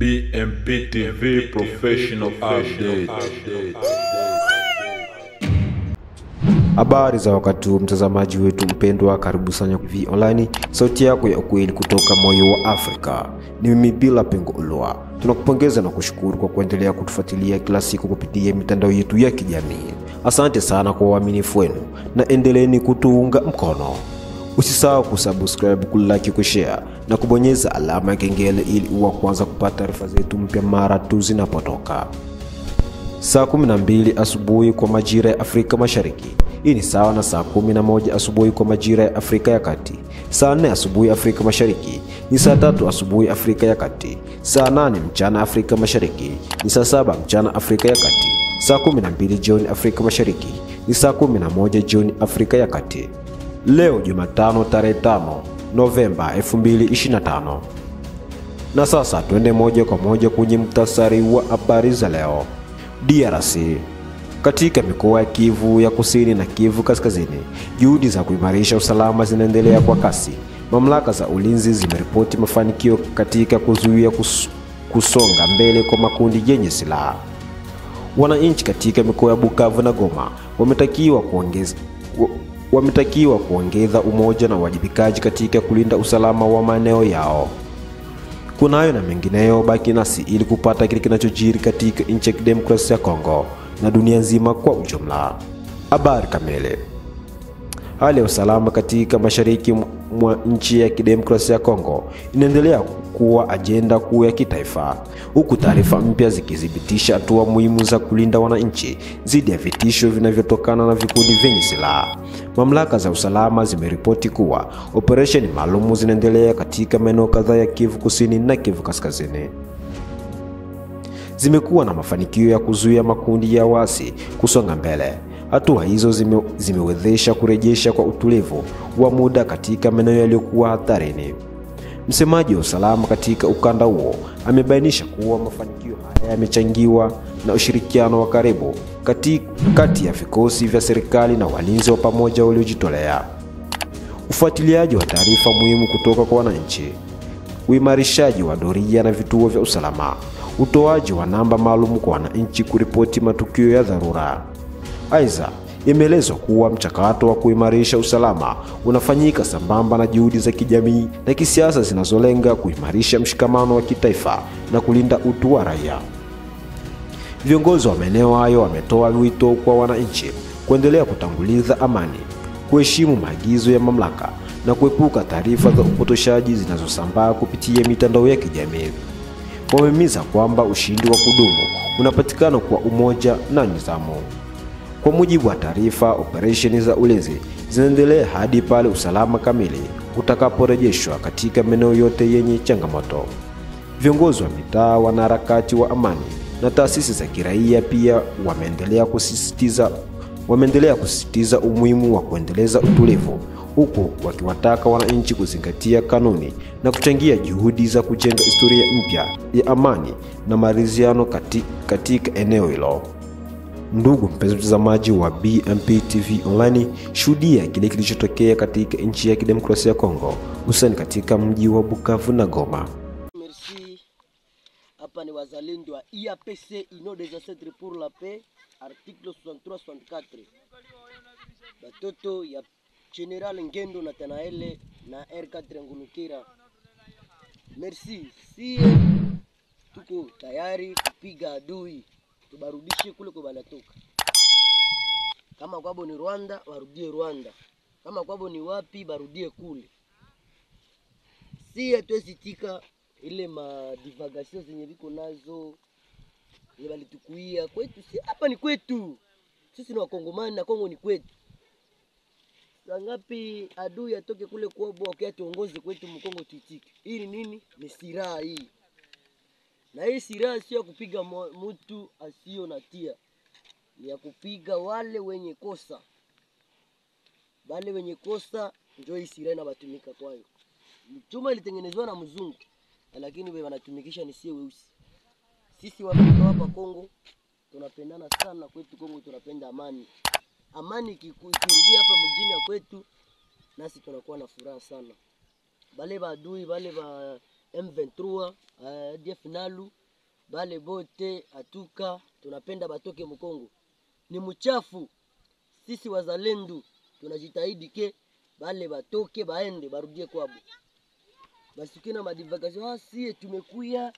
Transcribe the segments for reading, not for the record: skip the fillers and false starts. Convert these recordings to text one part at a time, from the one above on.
BMP TV Professional Update. Habari za wakati huu mtazamaji wetu mpendwa, karibu sana TV Online, sauti yako ya ukweli kutoka moyo wa Afrika. Ni mimi Bila Pengo Ulwa. Tunakupongeza na kushukuru kwa kuendelea kutufuatilia kila siku kupitia mitandao yetu ya kijamii. Asante sana kwa uaminifu wenu na endeleeni kutuunga mkono. Usisahau kusubscribe, kulike, kushare na kubonyeza alama ya kengele ili uwe kwanza kupata taarifa zetu mpya mara tu zinapotoka. Saa 12 asubuhi kwa majira ya Afrika Mashariki. Hii ni sawa na saa 11 asubuhi kwa majira ya Afrika ya Kati. Saa 4 asubuhi Afrika Mashariki ni saa 3 asubuhi Afrika ya Kati. Saa 8 mchana Afrika Mashariki ni saa 7 mchana Afrika ya Kati. Saa 12 jioni Afrika Mashariki ni saa 11 jioni Afrika ya Kati. Leo Jumatano tarehe 5 Novemba 2025. Na sasa tuende moja kwa moja kwenye mtasari wa habari za leo. DRC. Katika mikoa ya Kivu ya Kusini na Kivu Kaskazini, juhudi za kuimarisha usalama zinaendelea kwa kasi. Mamlaka za ulinzi zimeripoti mafanikio katika kuzuia kusonga mbele kwa makundi yenye silaha. Wananchi katika mikoa ya Bukavu na Goma wametakiwa kuongeza umoja na uwajibikaji katika kulinda usalama wa maeneo yao. Kunayo na mengineyo, baki nasi ili kupata kile kinachojiri katika nchi ya Demokrasia ya Kongo na dunia nzima kwa ujumla. Habari kamili. Hali ya usalama katika mashariki mwa nchi ya Demokrasia ya Kongo inaendelea kuwa ajenda kuu ya kitaifa, huku taarifa mpya zikithibitisha hatua muhimu za kulinda wananchi dhidi ya vitisho vinavyotokana na vikundi vyenye silaha. Mamlaka za usalama zimeripoti kuwa operesheni maalum zinaendelea katika maeneo kadhaa ya Kivu Kusini na Kivu Kaskazini. Zimekuwa na mafanikio ya kuzuia makundi ya waasi kusonga mbele. Hatua hizo zimewezesha kurejesha kwa utulivu wa muda katika maeneo yaliyokuwa hatarini. Msemaji wa usalama katika ukanda huo amebainisha kuwa mafanikio haya yamechangiwa na ushirikiano wa karibu kati ya vikosi vya serikali na walinzi wa pamoja waliojitolea. Ufuatiliaji wa taarifa muhimu kutoka kwa wananchi, uimarishaji wa doria na vituo vya usalama, utoaji wa namba maalum kwa wananchi kuripoti matukio ya dharura. Aidha, imeelezwa kuwa mchakato wa kuimarisha usalama unafanyika sambamba na juhudi za kijamii na kisiasa zinazolenga kuimarisha mshikamano wa kitaifa na kulinda utu wa raia. Viongozi wa maeneo hayo wametoa wito kwa wananchi kuendelea kutanguliza amani, kuheshimu maagizo ya mamlaka na kuepuka taarifa za upotoshaji zinazosambaa kupitia mitandao ya kijamii. Wamehimiza kwamba ushindi wa kudumu unapatikana kwa umoja na nidhamu. Kwa mujibu wa taarifa, operesheni za ulinzi zinaendelea hadi pale usalama kamili utakaporejeshwa katika maeneo yote yenye changamoto. Viongozi wa mitaa, wanaharakati wa amani na taasisi za kiraia pia wameendelea kusisitiza umuhimu wa kuendeleza utulivu, huku wakiwataka wananchi kuzingatia kanuni na kuchangia juhudi za kujenga historia mpya ya amani na maridhiano katika eneo hilo. Ndugu mpenzi mtazamaji wa BMP TV Online, shuhudia kile kilichotokea katika nchi ya Demokrasia ya Kongo, hususan katika mji wa Bukavu na Goma. Merci. Hapa ni wazalendo wa IAPC, Union des Ancêtres pour la Paix, article 63-64. Batoto ya General Ngendo na Tanaele na R4 Ngulukira. Merci. Si tuko tayari kupiga adui, tubarudishe kule kwa banatoka. Kama kwabo ni Rwanda, warudie Rwanda. Kama kwabo ni wapi, barudie kule. Si hatuwezi ile divagation zenye biko nazo ile balitukuia kwetu. Si hapa ni kwetu. Sisi ni Wakongomani na Kongo ni kwetu. Sangapi adui atoke kule kwabo wakati kwetu Mkongo tuitike. Hii ni nini? Ni silaha hii. Na hii silaha sio ya kupiga mtu asio na tia. Ni ya kupiga wale wenye kosa. Wale wenye kosa ndio hii silaha inabatumika kwayo. Chuma ilitengenezwa na mzungu, lakini wewe wanatumikisha ni sio weusi. Sisi Waafrika hapa Kongo tunapendana sana, kwetu Kongo tunapenda amani. Amani ikirudia hapa mjini ya kwetu, nasi tunakuwa na furaha sana. Wale maadui, wale M23 ADF Nalu bale bote atuka tunapenda batoke Mkongo. Ni mchafu. Sisi wazalendo tunajitahidi ke bale batoke baende barudie kwabo. Basi kina madivagation sie tumekuya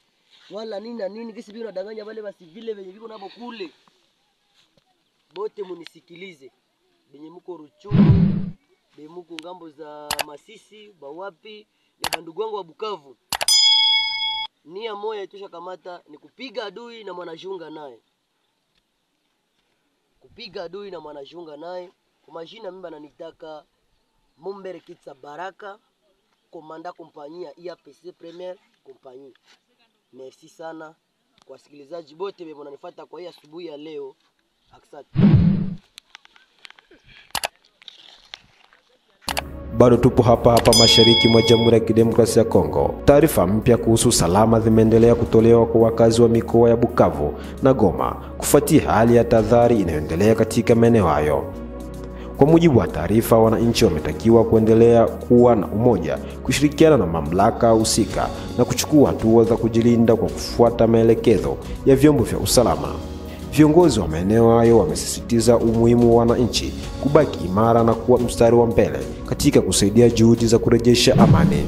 wala nini na nini kesi bino nadanganya bale basi vile venye biko nabo kule. Bote munisikilize. Benye muko Ruchuru, benye muko ngambo za Masisi, bawapi, ya bandugu wangu wa Bukavu. Nia moja itusha kamata ni kupiga adui na mwanajunga naye. Kupiga adui na mwanajunga naye. Kwa majina mimi bananitaka Mumbere Kitsa Baraka, komanda kompanyia IAPC Premier kompanyia. Merci sana kwa wasikilizaji bote wenye wananifuata kwa hii asubuhi ya leo. Asante. Bado tupo hapa mashariki mwa Jamhuri ya Kidemokrasia ya Kongo. Taarifa mpya kuhusu salama zimeendelea kutolewa kwa wakazi wa mikoa ya Bukavu na Goma kufuatia hali ya tahadhari inayoendelea katika maeneo hayo. Kwa mujibu wa taarifa, wananchi wametakiwa kuendelea kuwa na umoja, kushirikiana na mamlaka husika na kuchukua hatua za kujilinda kwa kufuata maelekezo ya vyombo vya usalama. Viongozi wa maeneo hayo wamesisitiza umuhimu wa wananchi kubaki imara na kuwa mstari wa mbele katika kusaidia juhudi za kurejesha amani.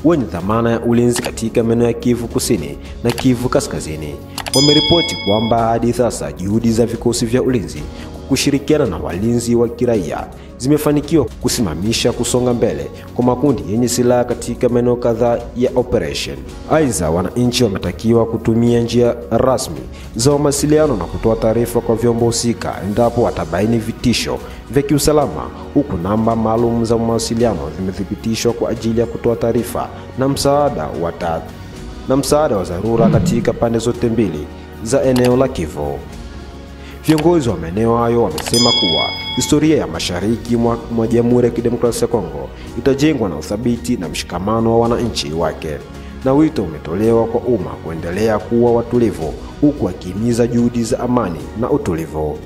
Wenye dhamana ya ulinzi katika maeneo ya Kivu Kusini na Kivu Kaskazini wameripoti kwamba hadi sasa juhudi za vikosi vya ulinzi kushirikiana na walinzi wa kiraia zimefanikiwa kusimamisha kusonga mbele kwa makundi yenye silaha katika maeneo kadhaa ya operation. Aidha, wananchi wametakiwa kutumia njia rasmi za mawasiliano na kutoa taarifa kwa vyombo husika endapo watabaini vitisho vya kiusalama, huku namba maalum za mawasiliano zimethibitishwa kwa ajili ya kutoa taarifa na msaada wa dharura katika pande zote mbili za eneo la Kivu. Viongozi wa maeneo hayo wamesema kuwa historia ya mashariki mwa Jamhuri ya Kidemokrasia ya Kongo itajengwa na uthabiti na mshikamano wa wananchi wake, na wito umetolewa kwa umma kuendelea kuwa watulivu huku wakihimiza juhudi za amani na utulivu.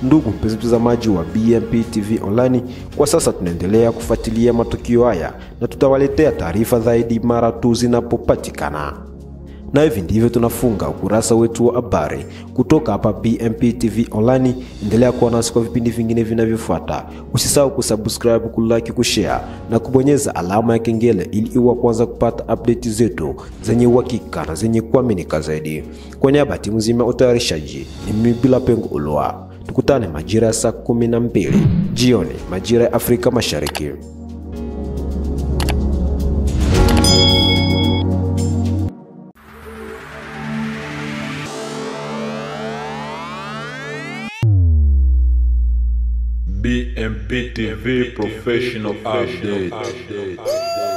Ndugu mtazamaji wa BMP TV Online, kwa sasa tunaendelea kufuatilia matukio haya na tutawaletea taarifa zaidi mara tu zinapopatikana. Na hivi ndivyo tunafunga ukurasa wetu wa habari kutoka hapa BMP TV Online. Endelea kuwa nasi kwa vipindi vingine vinavyofuata. Usisahau kusubscribe, kulike, kushare na kubonyeza alama ya kengele ili uwe kwanza kupata update zetu zenye uhakika na zenye kuaminika zaidi. Kwa niaba ya timu nzima utayarishaji, ni mimi Bila Pengo Ulwa. Tukutane majira ya saa 12 jioni majira ya Afrika Mashariki. BMP TV Professional Update.